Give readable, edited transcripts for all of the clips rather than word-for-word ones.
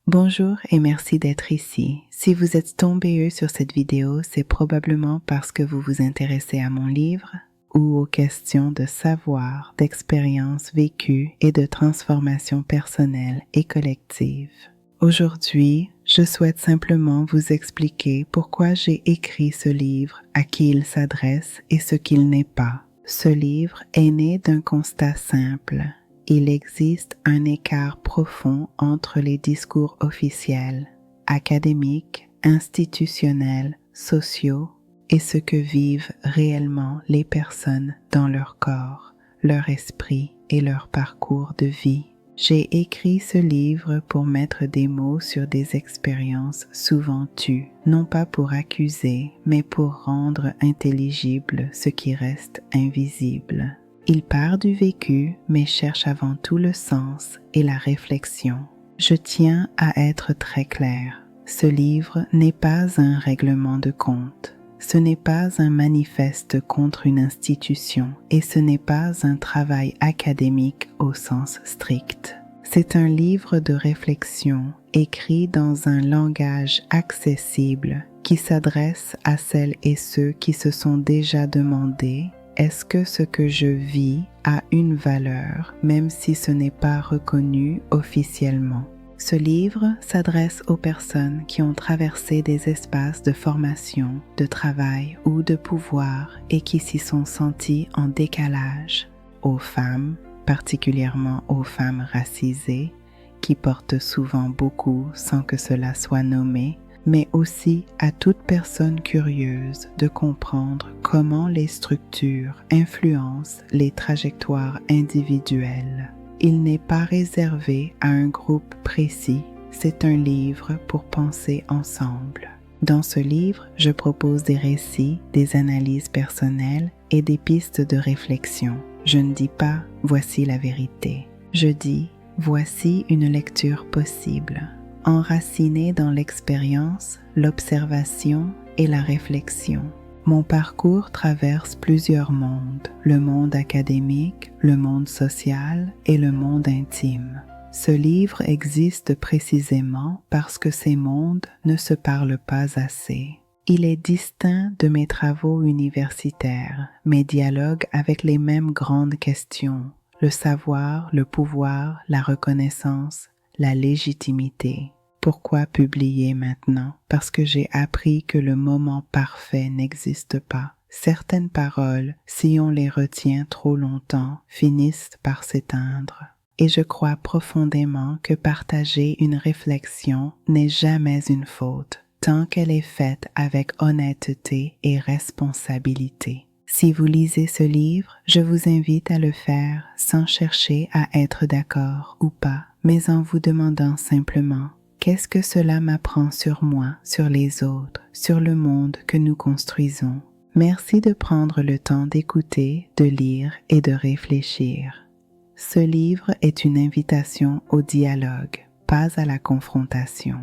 Bonjour et merci d'être ici. Si vous êtes tombé sur cette vidéo, c'est probablement parce que vous vous intéressez à mon livre ou aux questions de savoir, d'expériences vécues et de transformation personnelle et collective. Aujourd'hui, je souhaite simplement vous expliquer pourquoi j'ai écrit ce livre, à qui il s'adresse et ce qu'il n'est pas. Ce livre est né d'un constat simple. Il existe un écart profond entre les discours officiels, académiques, institutionnels, sociaux et ce que vivent réellement les personnes dans leur corps, leur esprit et leur parcours de vie. J'ai écrit ce livre pour mettre des mots sur des expériences souvent tues, non pas pour accuser, mais pour rendre intelligible ce qui reste invisible. Il part du vécu, mais cherche avant tout le sens et la réflexion. Je tiens à être très clair. Ce livre n'est pas un règlement de compte. Ce n'est pas un manifeste contre une institution et ce n'est pas un travail académique au sens strict. C'est un livre de réflexion écrit dans un langage accessible qui s'adresse à celles et ceux qui se sont déjà demandé: est-ce que ce que je vis a une valeur, même si ce n'est pas reconnu officiellement? Ce livre s'adresse aux personnes qui ont traversé des espaces de formation, de travail ou de pouvoir et qui s'y sont senties en décalage, aux femmes, particulièrement aux femmes racisées, qui portent souvent beaucoup sans que cela soit nommé, mais aussi à toute personne curieuse de comprendre comment les structures influencent les trajectoires individuelles. Il n'est pas réservé à un groupe précis, c'est un livre pour penser ensemble. Dans ce livre, je propose des récits, des analyses personnelles et des pistes de réflexion. Je ne dis pas « voici la vérité ». Je dis « voici une lecture possible ». Enraciné dans l'expérience, l'observation et la réflexion. Mon parcours traverse plusieurs mondes, le monde académique, le monde social et le monde intime. Ce livre existe précisément parce que ces mondes ne se parlent pas assez. Il est distinct de mes travaux universitaires, mes dialogues avec les mêmes grandes questions, le savoir, le pouvoir, la reconnaissance, la légitimité. Pourquoi publier maintenant? Parce que j'ai appris que le moment parfait n'existe pas. Certaines paroles, si on les retient trop longtemps, finissent par s'éteindre. Et je crois profondément que partager une réflexion n'est jamais une faute, tant qu'elle est faite avec honnêteté et responsabilité. Si vous lisez ce livre, je vous invite à le faire sans chercher à être d'accord ou pas, mais en vous demandant simplement: qu'est-ce que cela m'apprend sur moi, sur les autres, sur le monde que nous construisons? Merci de prendre le temps d'écouter, de lire et de réfléchir. Ce livre est une invitation au dialogue, pas à la confrontation.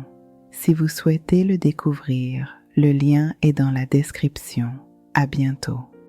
Si vous souhaitez le découvrir, le lien est dans la description. À bientôt.